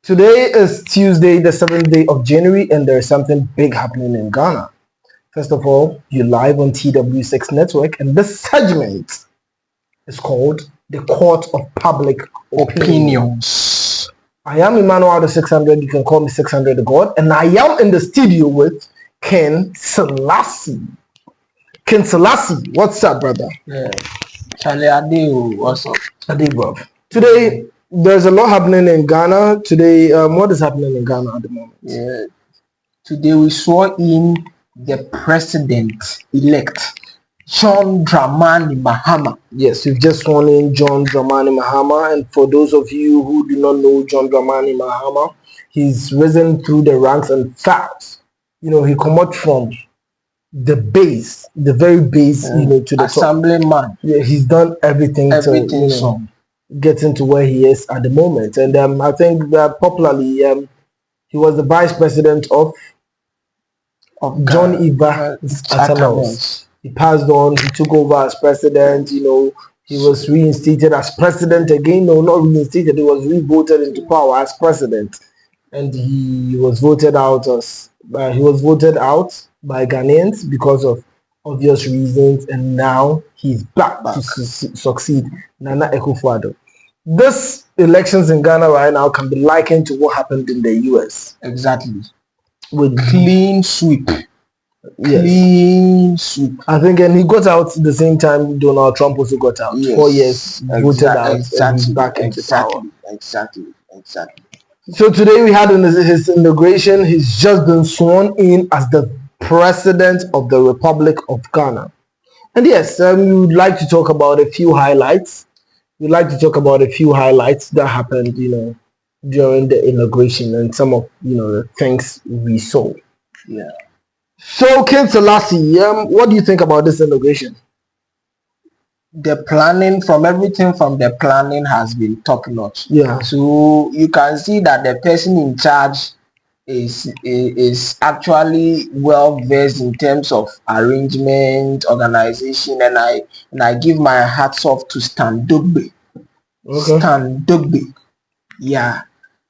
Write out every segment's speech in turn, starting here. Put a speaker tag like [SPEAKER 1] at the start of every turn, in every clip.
[SPEAKER 1] Today is Tuesday, the 7th day of January, and there's something big happening in Ghana. First of all, you're live on TW6 Network, and this segment is called The Court of Public Opinions. I am Emmanuel the 600, you can call me 600 the God, and I am in the studio with Ken Selassie. Ken Selassie, what's up, brother?
[SPEAKER 2] Yeah. Charlie Adeo, what's up?
[SPEAKER 1] Ade, bro. Today, there's a lot happening in Ghana. Today, what is happening in Ghana at the moment?
[SPEAKER 2] Yeah. Today we swore in the president-elect, John Dramani Mahama.
[SPEAKER 1] Yes, we've just sworn in John Dramani Mahama. And for those of you who do not know John Dramani Mahama, he's risen through the ranks and fast. You know, he come out from the base, the very base, to the
[SPEAKER 2] assemblyman.
[SPEAKER 1] Yeah, he's done everything to get into where he is at the moment. And I think that popularly, he was the vice president of John Atamels. He passed on, he took over as president, he was reinstated as president again. No, not reinstated, he was re-voted into power as president. And he was voted out by Ghanaians because of obvious reasons, and now he's back. To succeed Nana Akufo-Addo. This elections in Ghana right now can be likened to what happened in the US.
[SPEAKER 2] Exactly.
[SPEAKER 1] With
[SPEAKER 2] clean sweep.
[SPEAKER 1] Yes.
[SPEAKER 2] Clean sweep.
[SPEAKER 1] I think, and he got out the same time Donald Trump also got out. Yes. 4 years voted out and he's back into power.
[SPEAKER 2] Exactly.
[SPEAKER 1] So today we had his inauguration. He's just been sworn in as the President of the Republic of Ghana. And yes, we would like to talk about a few highlights. We'd like to talk about a few highlights that happened, during the inauguration and some of, the things we saw.
[SPEAKER 2] Yeah.
[SPEAKER 1] So, Ken Selassie, what do you think about this inauguration?
[SPEAKER 2] The planning, from the planning has been top notch.
[SPEAKER 1] Yeah.
[SPEAKER 2] So you can see that the person in charge is actually well versed in terms of arrangement, organization, and I give my hats off to Stan Dugbe.
[SPEAKER 1] Okay.
[SPEAKER 2] Stan Dugbe. Yeah.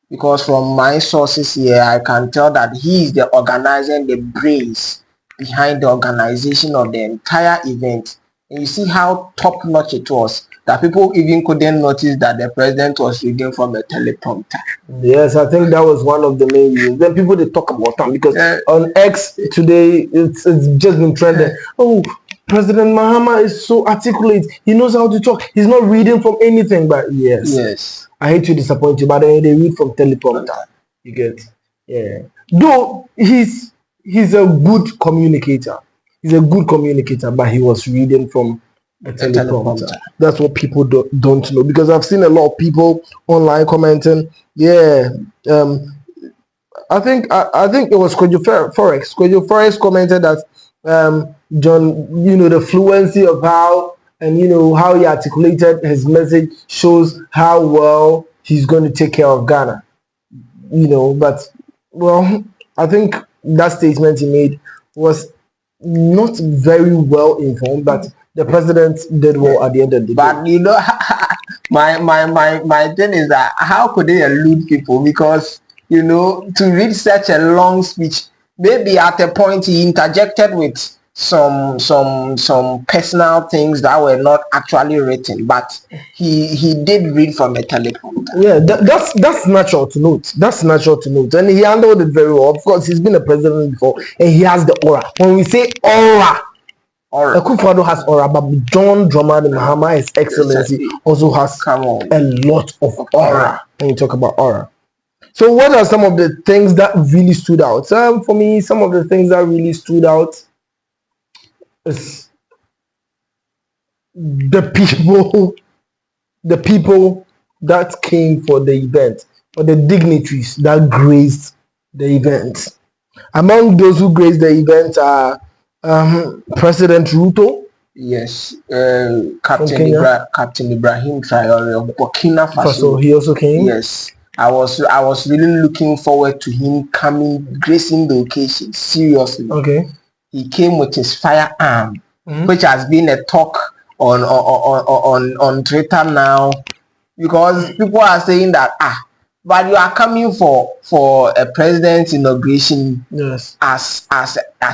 [SPEAKER 2] Because from my sources here, I can tell that he is the organizer and the brains behind the organization of the entire event. And you see how top notch it was, that people even couldn't notice that the president was reading from a teleprompter.
[SPEAKER 1] Yes, I think that was one of the main reasons. Then people, they talk about him because on X today, it's just been trending. Oh, President Mahama is so articulate. He knows how to talk. He's not reading from anything. But yes. I hate to disappoint you, but they read from teleprompter. You get, yeah. Though he's a good communicator. He's a good communicator, but he was reading from a teleprompter. That's what people don't know, because I've seen a lot of people online commenting. Yeah, I think it was Kojo Forex. Kojo Forex commented that John, the fluency of how how he articulated his message shows how well he's going to take care of Ghana. But I think that statement he made was not very well informed, but the president did well at the end of the day.
[SPEAKER 2] But my thing is that how could they elude people? Because to read such a long speech, maybe at a point he interjected with some personal things that were not actually written, but he did read from a teleprompter.
[SPEAKER 1] Yeah, that's natural to note. And he handled it very well. Of course, he's been a president before, and he has the aura. When we say aura, Akufo-Addo has aura, but John Dramani Mahama, His Excellency, also has a lot of aura. When you talk about aura. So what are some of the things that really stood out? For me, some of the things that really stood out is the people that came for the event, or the dignitaries that graced the event. Among those who graced the event are President Ruto.
[SPEAKER 2] Yes, Captain Ibrahim Traore of Burkina Faso.
[SPEAKER 1] So he also came.
[SPEAKER 2] Yes, I was really looking forward to him gracing the occasion. Seriously.
[SPEAKER 1] Okay.
[SPEAKER 2] He came with his firearm, which has been a talk on Twitter now, because people are saying that but you are coming for a president's inauguration
[SPEAKER 1] Yes.
[SPEAKER 2] as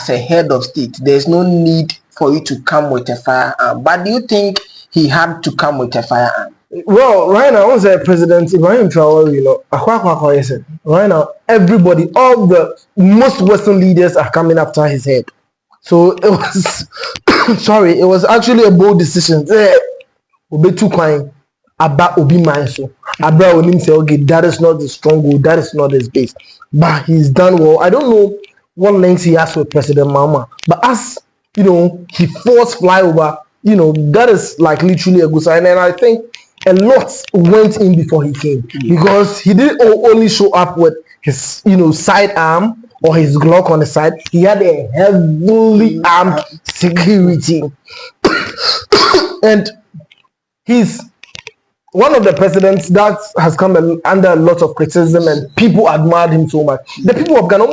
[SPEAKER 2] a head of state. There's no need for you to come with a firearm. But do you think he had to come with a firearm?
[SPEAKER 1] Well, right now, once President Ibrahim Traore, right now, everybody, all the most Western leaders are coming after his head. So it was, sorry, it was actually a bold decision. Obi too quiet about Obi man so. Abra Onim say, okay, that is not the stronghold, that is not his base. But he's done well. I don't know what links he has with President Mahama, but as you know, he forced flyover. That is like literally a good sign, and I think a lot went in before he came because he didn't only show up with his sidearm or his Glock on the side. He had a heavily armed security, and he's one of the presidents that has come under a lot of criticism, and people admired him so much. The people of Ghana,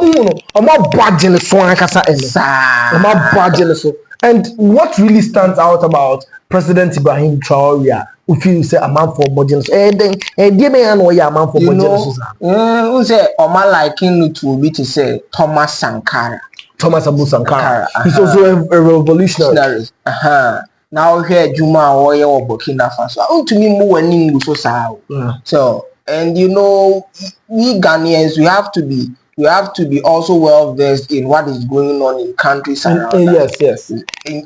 [SPEAKER 1] and what really stands out about President Ibrahim Traore, if you say a man for modernity,
[SPEAKER 2] who say Oma liking to be to say Thomas Sankara.
[SPEAKER 1] Thomas Abu Sankara. He's also a revolutionary.
[SPEAKER 2] Now here Juma or Burkina Faso. To me more so and we Ghanaians we have to be also well versed in what is going on in countries around us.
[SPEAKER 1] Yes.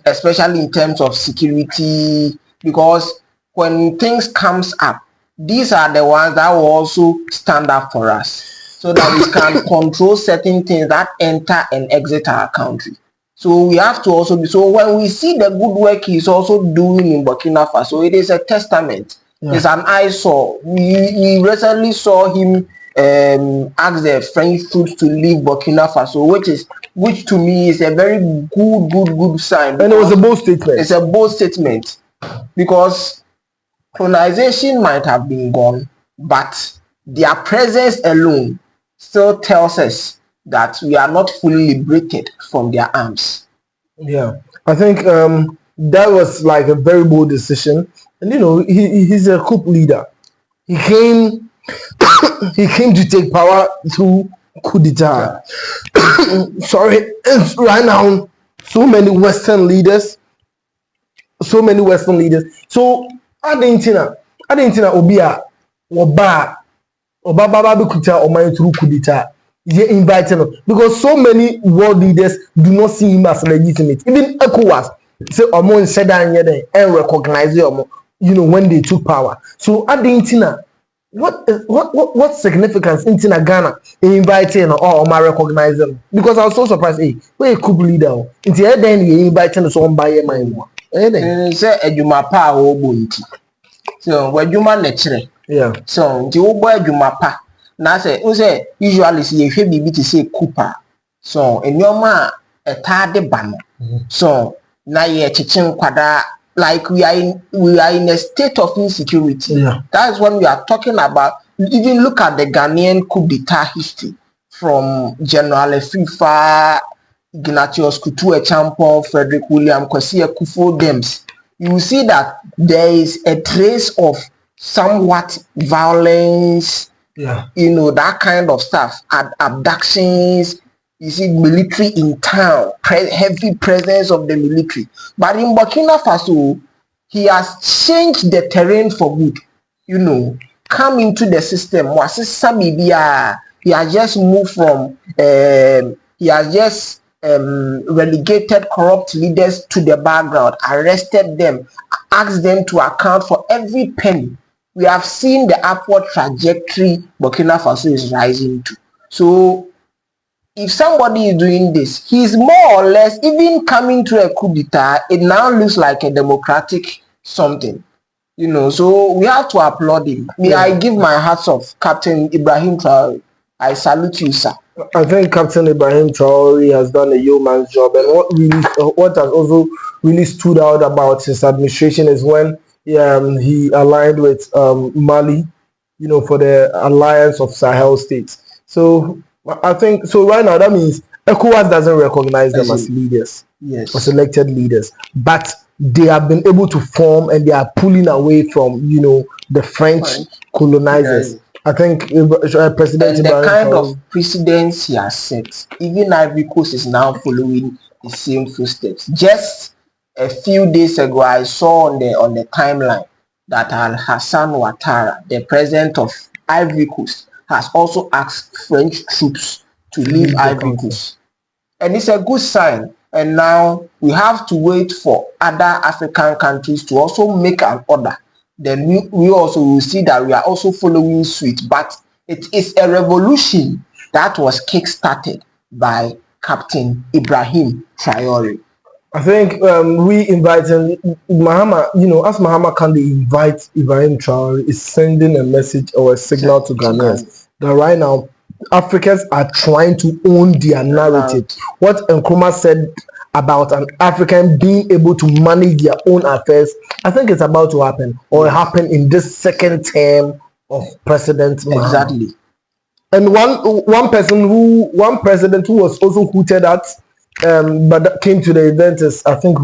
[SPEAKER 2] Especially in terms of security, because when things comes up, these are the ones that will also stand up for us, so that we can control certain things that enter and exit our country. So we have to also be, so when we see the good work he's also doing in Burkina Faso, it is a testament. It's an eyesore. We recently saw him ask the French troops to leave Burkina Faso, which to me is a very good sign.
[SPEAKER 1] And it was a bold statement.
[SPEAKER 2] It's a bold statement because colonization might have been gone, but their presence alone still tells us that we are not fully liberated from their arms.
[SPEAKER 1] Yeah, I think that was like a very bold decision, and he's a coup leader. He came to take power through coup d'etat. Sorry, right now so many Western leaders. So Argentina Obia Oba Kuta or through coup d'etat. He invited him because so many world leaders do not see him as legitimate. Even ECOWAS say Omo said and recognize him, when they took power. So Argentina, what significance in Ghana inviting or Oma recognize them? Because I was so surprised. Hey, we're a coup leader. In the end, then he invited someone by your mind.
[SPEAKER 2] Say Ejuma pa o bunti. So when you man lecture.
[SPEAKER 1] Yeah.
[SPEAKER 2] So the old boy Ejuma pa. Now say usually see if you be to say Cooper. So in your man a tarde ban. So now you're teaching kwada like we are in a state of insecurity.
[SPEAKER 1] Yeah.
[SPEAKER 2] That's when we are talking about. Even look at the Ghanaian coup d'etat history from General Fifa, Ignatius Kutu Echampon, Frederick William, Kwesi Akufo Dems. You will see that there is a trace of somewhat violence.
[SPEAKER 1] Yeah.
[SPEAKER 2] That kind of stuff, abductions. You see military in town, heavy presence of the military. But in Burkina Faso, he has changed the terrain for good. Come into the system. He has just moved from, he has just relegated corrupt leaders to the background, arrested them, asked them to account for every penny. We have seen the upward trajectory Burkina Faso is rising to. So, if somebody is doing this, he's more or less, even coming to a coup d'etat, it now looks like a democratic something. So we have to applaud him. I give my hats off, Captain Ibrahim Traore. I salute you, sir.
[SPEAKER 1] I think Captain Ibrahim Traore has done a yeoman's job, and what has also really stood out about his administration is when he aligned with Mali, for the alliance of Sahel states. So I think so. Right now, that means ECOWAS doesn't recognize them as leaders, as elected leaders, but they have been able to form, and they are pulling away from the French colonizers. I think President
[SPEAKER 2] and the
[SPEAKER 1] Ibrahim
[SPEAKER 2] kind
[SPEAKER 1] Traore.
[SPEAKER 2] of precedents he has set, even Ivory Coast is now following the same footsteps. Just a few days ago, I saw on the timeline that Al Hassan Ouattara, the president of Ivory Coast, has also asked French troops to leave Ivory Coast. And it's a good sign. And now we have to wait for other African countries to also make an order. Then we also will see that we are also following suit. But it is a revolution that was kick-started by Captain Ibrahim Traore.
[SPEAKER 1] I think we inviting Mahama, as Mahama can invite Ibrahim Traore is sending a message or a signal to Ghanaians that right now Africans are trying to own their narrative. What Nkrumah said about an African being able to manage their own affairs, I think it's about to happen or happen in this second term of President Mahama.
[SPEAKER 2] Exactly.
[SPEAKER 1] And one president who was also hooted at but that came to the event is I think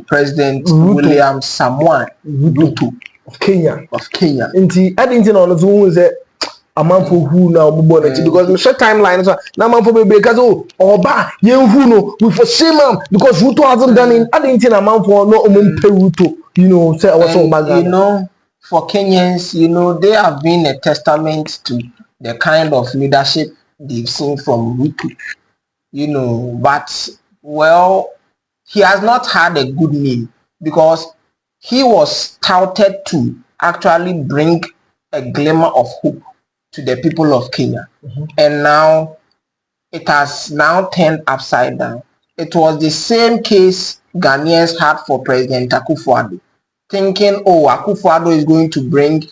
[SPEAKER 2] President William Samoei Ruto
[SPEAKER 1] of Kenya.
[SPEAKER 2] I
[SPEAKER 1] didn't know who is it. A man for who now because the short timeline is now man for baby because oba yen who no we for shame am because Ruto hasn't done it. I didn't think a man for no pay Ruto, say I was so bad.
[SPEAKER 2] For Kenyans, they have been a testament to the kind of leadership they've seen from Ruto. But well, he has not had a good name because he was touted to actually bring a glimmer of hope to the people of Kenya. And now it has now turned upside down. It was the same case Ghanaians had for President Akufo-Addo, thinking, Akufo-Addo is going to bring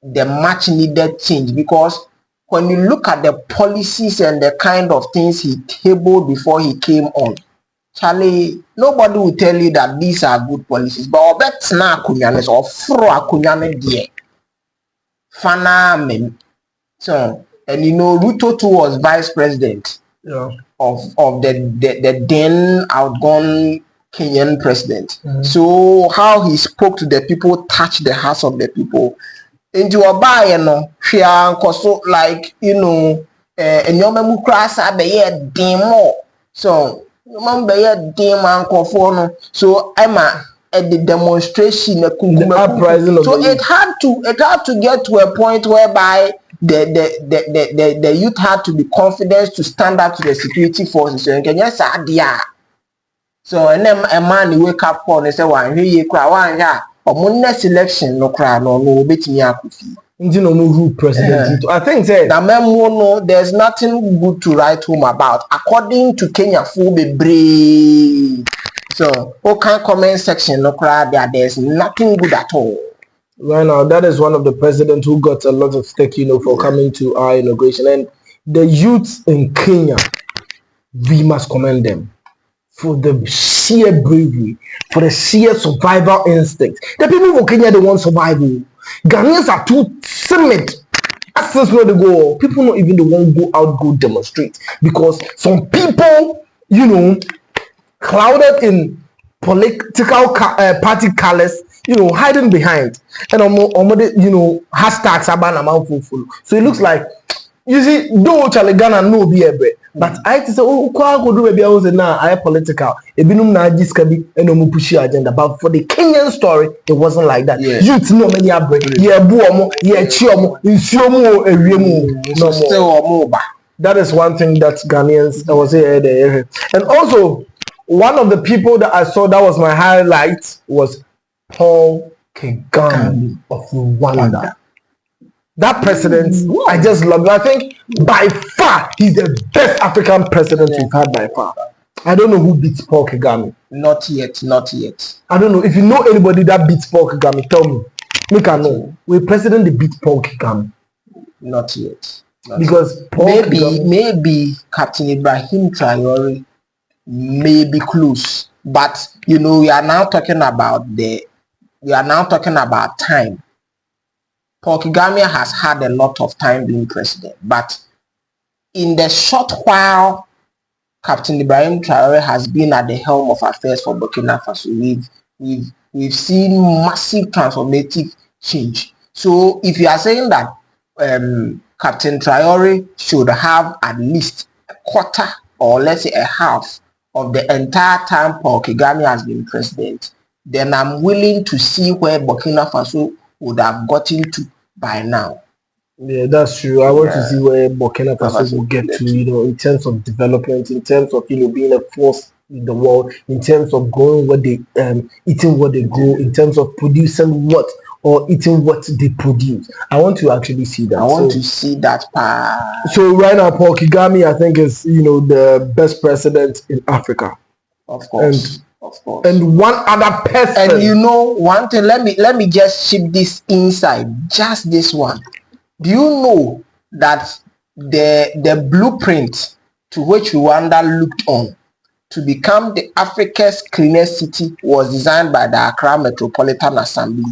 [SPEAKER 2] the much needed change, because when you look at the policies and the kind of things he tabled before he came on, Charlie, nobody will tell you that these are good policies. But I bet na kunyanes or fro akunyane die. Fana mem. So, and Ruto too was vice president of the then outgone Kenyan president. So how he spoke to the people touched the hearts of the people. And you are buying, like, and your memory crash, I be demo. So, so Emma at the demonstration,
[SPEAKER 1] the uprising of
[SPEAKER 2] so it had to get to a point whereby the youth had to be confident to stand up to the security forces. So yes, so and then a man wake up call and say, "One here, one here." Or next election, no cry, no bit me up.
[SPEAKER 1] Who president? I think
[SPEAKER 2] there's nothing good to write home about. According to Kenya, full be brave. So, okay, comment section, no cry there. There's nothing good at all.
[SPEAKER 1] Right now, that is one of the presidents who got a lot of stake, for coming to our inauguration. And the youth in Kenya, we must commend them for the sheer bravery, for the sheer survival instinct. The people of Kenya, they want survival. Ghanaians are too timid. Since where they go, people not even the one go out, go demonstrate, because some people, clouded in political party colors, hiding behind, and hashtags about follow. So it looks like, you see, though Charlie Ghana no be a bread, but I say, go do maybe I was now I political. It be na jiskabi and push agenda. But for the Kenyan story, it wasn't like that. Youth no many bread. Buomo, chiomo, insuomo, ewiemo, no more. That is one thing that Ghanaians I was here. And also, one of the people that I saw that was my highlight was Paul Kagame of Rwanda. That president, I just love it. I think by far he's the best African president we've had by far. I don't know who beats Paul Kagame.
[SPEAKER 2] Not yet.
[SPEAKER 1] I don't know. If you know anybody that beats Paul Kagame, tell me. Make I know. We president that beat Paul Kagame.
[SPEAKER 2] Not yet.
[SPEAKER 1] Because
[SPEAKER 2] maybe Captain Ibrahim Traore may be close. But we are now talking about time. Paul Kagame has had a lot of time being president, but in the short while Captain Ibrahim Traore has been at the helm of affairs for Burkina Faso, we've seen massive transformative change. So if you are saying that Captain Traore should have at least a quarter or let's say a half of the entire time Paul Kagame has been president, then I'm willing to see where Burkina Faso would have gotten to by now.
[SPEAKER 1] Yeah, that's true. I want to see where Burkina Faso will get to, in terms of development, in terms of, being a force in the world, in terms of growing what they, eating what they grow, in terms of producing what or eating what they produce. I want to actually see that.
[SPEAKER 2] I want to see that part.
[SPEAKER 1] So right now, Paul Kagame, I think, is, the best president in Africa.
[SPEAKER 2] Of course. Of course.
[SPEAKER 1] And one other person.
[SPEAKER 2] And one thing, let me just ship this inside, just this one. Do you know that the blueprint to which Rwanda looked on to become the Africa's cleanest city was designed by the Accra Metropolitan Assembly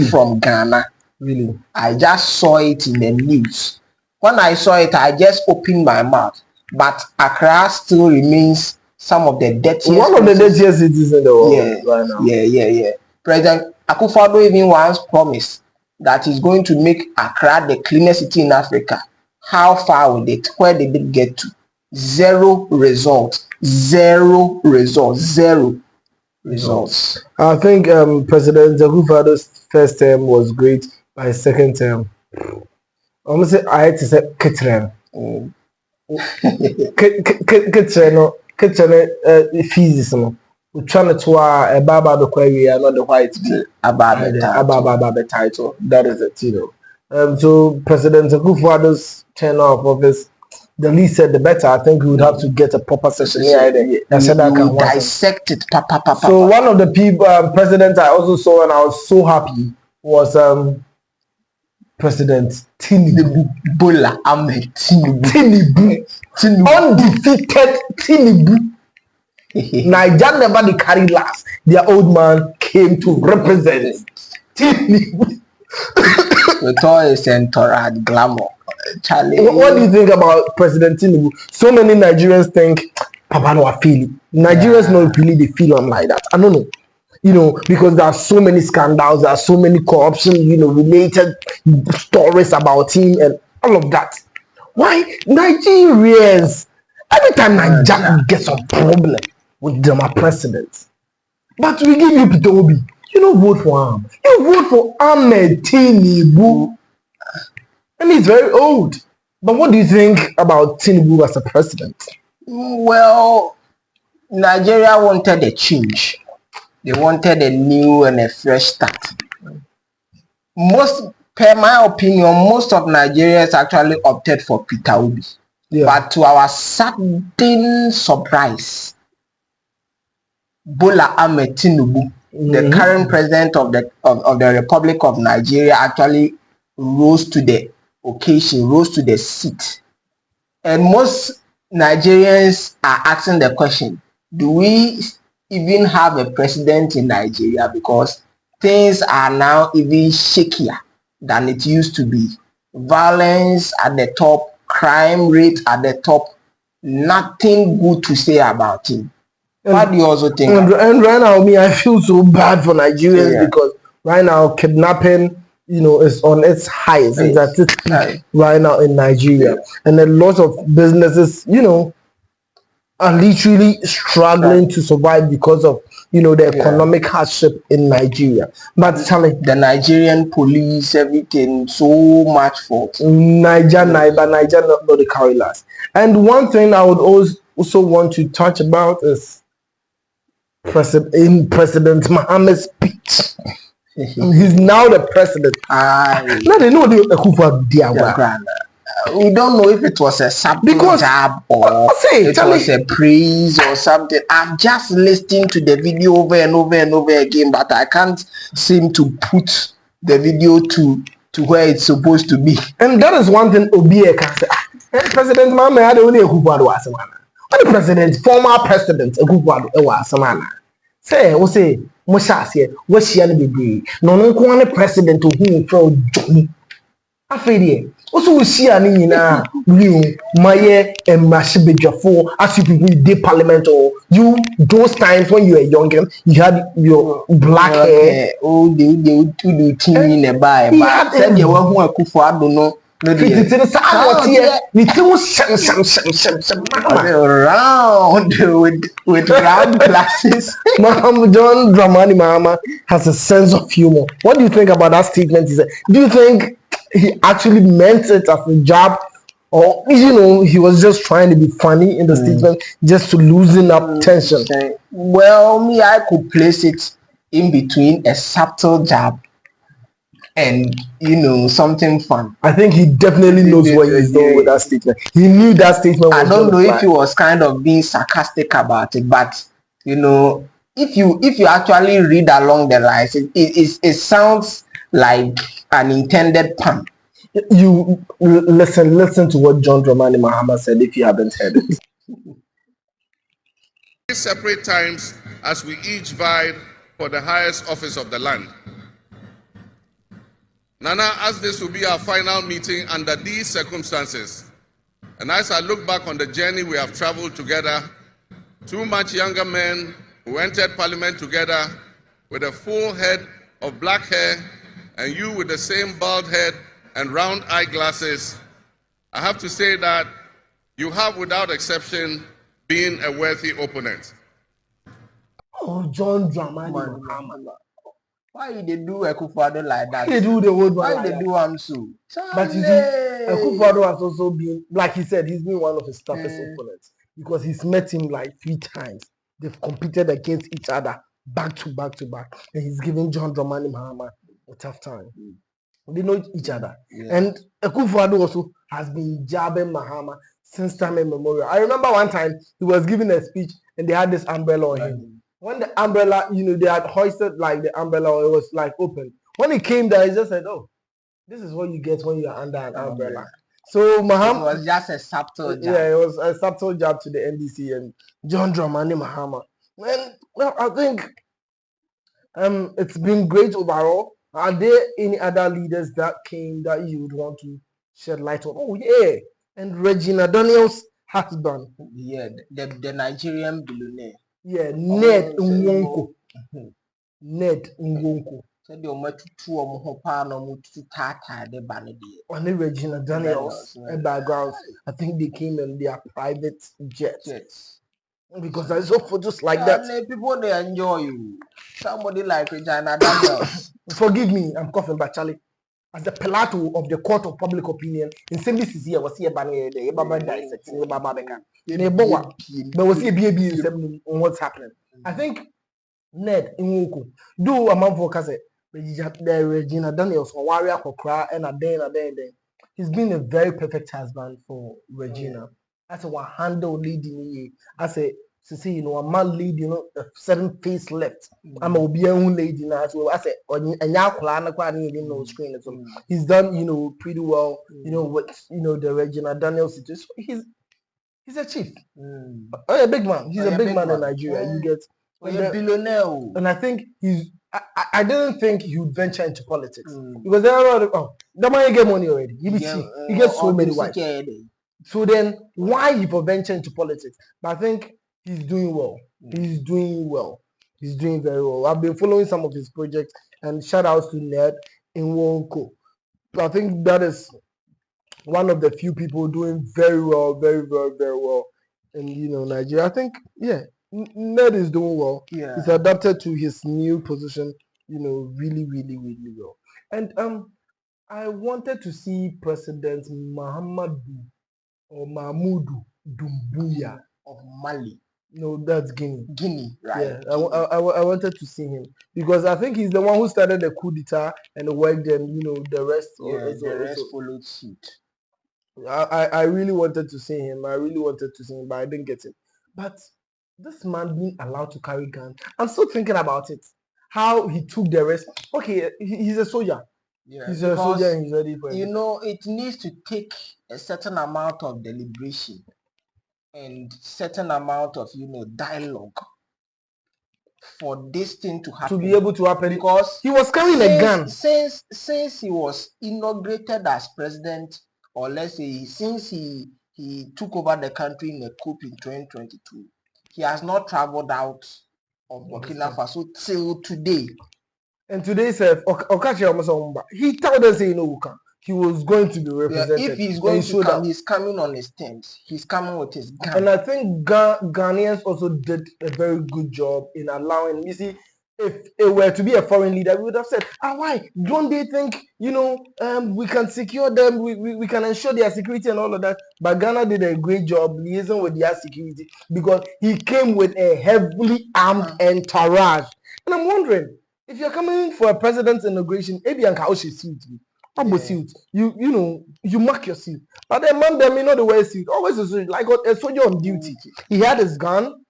[SPEAKER 2] from Ghana?
[SPEAKER 1] Really?
[SPEAKER 2] I just saw it in the news. When I saw it, I just opened my mouth. But Accra still remains some of the dirtiest.
[SPEAKER 1] One of the dirtiest cities in the world right now.
[SPEAKER 2] Yeah. President Akufo-Addo even once promised that he's going to make Accra the cleanest city in Africa. How far with it? Where did it get to? Zero results.
[SPEAKER 1] I think President Akufo-Addo's first term was great. By his second term, I'm gonna say I had to say Kitren. Kitren fees we're trying to Baba the query and not the white Ababa title. That is it, So President Akufo-Addo's tenure of office, the least said the better. I think we would have to get a proper session here.
[SPEAKER 2] You dissect it.
[SPEAKER 1] So one of the people presidents I also saw and I was so happy was President Tinubu.
[SPEAKER 2] Bola Ahmed
[SPEAKER 1] Tinubu. Undefeated Tinubu. Niger never they carry last. Their old man came to represent Tinubu.
[SPEAKER 2] With all his entourage glamour. Charlie.
[SPEAKER 1] What do you think about President Tinubu? So many Nigerians think Papa no feel it. Nigerians not really they feel him like that. I don't know. Because there are so many scandals, there are so many corruption, related stories about him and all of that. Why Nigerians? Every time Nigeria gets a problem with them are presidents. But we give you Peter Obi. You don't vote for him. You vote for Ahmed Tinubu. And he's very old. But what do you think about Tinubu as a president?
[SPEAKER 2] Well, Nigeria wanted a change. They wanted a new and a fresh start. Per my opinion, most of Nigerians actually opted for Peter Obi. Yeah. But to our sudden surprise, Bola Ahmed Tinubu, the current president of the Republic of Nigeria, actually rose to the occasion, rose to the seat. And most Nigerians are asking the question, do we even have a president in Nigeria? Because things are now even shakier than it used to be. Violence at the top, crime rate at the top, nothing good to say about him. What do you also think?
[SPEAKER 1] And right now, I feel so bad for Nigerians because right now kidnapping, is on its highest. It's at its peak right now in Nigeria, and a lot of businesses, are literally struggling to survive because of the economic hardship in Nigeria. But Charlie,
[SPEAKER 2] the Nigerian police, everything, so much fault.
[SPEAKER 1] Niger not the carry last. And one thing I would also want to touch about is President Mahama's speech. He's now the president. Now they know
[SPEAKER 2] we don't know if it was a jab or it was a praise or something. I'm just listening to the video over and over and over again, but I can't seem to put the video to where it's supposed to be.
[SPEAKER 1] And that is one thing Obiye can say. President Mahama had only a What the president, former president, say, what's the baby? No president who from Johnny. Also, we see an in new Maye and Mashibejafo as you people did parliament or you those times when you were younger, you had your black hair.
[SPEAKER 2] Oh, they would do team in a buy. But said you were who I could for I don't know. Around with round glasses.
[SPEAKER 1] John Dramani Mahama has a sense of humor. What do you think about that statement he said? Do you think he actually meant it as a jab, or he was just trying to be funny in the statement just to loosen up tension?
[SPEAKER 2] Well, me, I could place it in between a subtle jab and something fun.
[SPEAKER 1] I think he definitely knows what he's doing with that statement. He knew that statement was
[SPEAKER 2] I don't know if he was kind of being sarcastic about it, but if you actually read along the lines, it sounds like an intended pun.
[SPEAKER 1] You listen to what John Dramani Mahama said if you haven't heard it.
[SPEAKER 3] Separate times as we each vied for the highest office of the land. Nana, as this will be our final meeting under these circumstances, and as I look back on the journey we have traveled together, two much younger men who entered Parliament together with a full head of black hair, and you with the same bald head and round eyeglasses, I have to say that you have, without exception, been a worthy opponent.
[SPEAKER 1] Oh, John Dramani Mahama.
[SPEAKER 2] Why they do Akufo-Addo like that?
[SPEAKER 1] They do the old one.
[SPEAKER 2] Why they do so?
[SPEAKER 1] But you see, Akufo-Addo has also been, like he said, he's been one of his toughest opponents because he's met him like 3 times. They've competed against each other back to back to back, and he's giving John Dramani Mahama a tough time. They know each other, and Akufo-Addo also has been jabbing Mahama since time immemorial. I remember one time he was giving a speech, and they had this umbrella on him. When the umbrella, they had hoisted like the umbrella, it was like open. When he came there, he just said, "Oh, this is what you get when you're under an umbrella." So Mahama,
[SPEAKER 2] it was just a subtle jab.
[SPEAKER 1] Yeah, it was a subtle jab to the NDC and John Dramani Mahama. And well, I think it's been great overall. Are there any other leaders that came that you would want to shed light on? Oh yeah, and Regina Daniels' husband.
[SPEAKER 2] Yeah, the Nigerian billionaire.
[SPEAKER 1] Yeah, Ned Nwonko. Ned Nwonko.
[SPEAKER 2] And
[SPEAKER 1] Regina Daniels backgrounds. I think they came in their private jets. Because I saw photos like that.
[SPEAKER 2] People they enjoy you. Somebody like Regina Daniels.
[SPEAKER 1] Forgive me, I'm coughing, but Charlie, as the Pilato of the court of public opinion, in same this is here was here by the Baba dissecting Baba Beka. But was here be on what's happening. I think Ned Nwoko do a man for Kase Regina Daniels or Warrior for cry and a day. He's been a very perfect husband for Regina. As a one handle leading, as a a man lead, a certain face left. I'm a be a lady now as well. I say, and now no screen. So he's done, pretty well, with the Regina Daniels situation. He's a chief. A big man. He's a big man in Nigeria. You get
[SPEAKER 2] a billionaire.
[SPEAKER 1] And I think I didn't think he would venture into politics because there are a lot of the man get money already. He gets so many wives. So then why he for venture into politics? But I think he's doing well. He's doing well. He's doing very well. I've been following some of his projects, and shout outs to Ned Nwonko. I think that is one of the few people doing very well, very, very, very well in Nigeria. I think Ned is doing well.
[SPEAKER 2] Yeah.
[SPEAKER 1] He's adapted to his new position, really, really, really well. And I wanted to see President Mahmudu Doumbouya
[SPEAKER 2] of Mali.
[SPEAKER 1] No, that's Guinea.
[SPEAKER 2] Guinea, right?
[SPEAKER 1] Yeah, I wanted to see him because I think he's the one who started the coup d'etat and worked, and the rest.
[SPEAKER 2] The rest followed suit.
[SPEAKER 1] I really wanted to see him. But I didn't get it. But this man being allowed to carry gun, I'm still thinking about it. How he took the rest. Okay, he's a soldier.
[SPEAKER 2] Yeah,
[SPEAKER 1] he's a soldier and he's ready for it.
[SPEAKER 2] It needs to take a certain amount of deliberation and certain amount of dialogue for this thing to happen.
[SPEAKER 1] To be able to happen,
[SPEAKER 2] because
[SPEAKER 1] he was carrying a gun
[SPEAKER 2] since he was inaugurated as president, or let's say since he took over the country in a coup in 2022, he has not traveled out of Burkina Faso till today.
[SPEAKER 1] And today, he told us, he was going to be represented.
[SPEAKER 2] If he's going to come, he's coming on his terms. He's coming with his gun.
[SPEAKER 1] And I think Ghanaians also did a very good job in allowing. You see, if it were to be a foreign leader, we would have said, why don't they think, we can secure them, we can ensure their security and all of that. But Ghana did a great job liaising with their security because he came with a heavily armed entourage. And I'm wondering, if you're coming for a president's inauguration, maybe suit me. Suit. You mark your suit. But then man, them the way suit. Always a suit, like a soldier on duty. He had his gun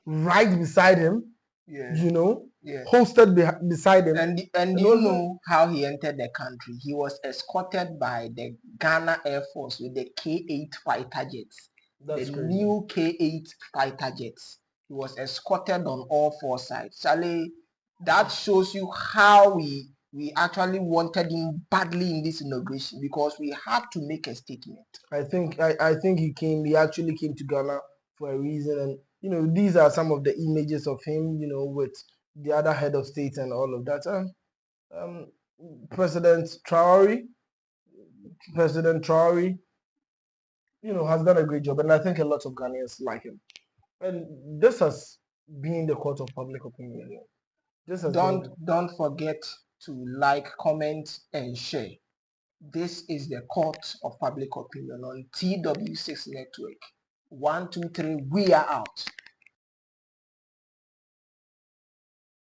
[SPEAKER 1] right beside him. Holstered beside him.
[SPEAKER 2] And you know how he entered the country? He was escorted by the Ghana Air Force with the K-8 fighter jets.
[SPEAKER 1] That's crazy.
[SPEAKER 2] New K-8 fighter jets. He was escorted on all four sides. Charlie, that shows you how we actually wanted him badly in this inauguration because we had to make a statement.
[SPEAKER 1] I think he actually came to Ghana for a reason, and these are some of the images of him, with the other head of state and all of that. President Traore, has done a great job, and I think a lot of Ghanaians like him. And this has been the court of public opinion.
[SPEAKER 2] Don't forget to like, comment, and share. This is the court of public opinion on TW6 Network. 1, 2, 3, we are out.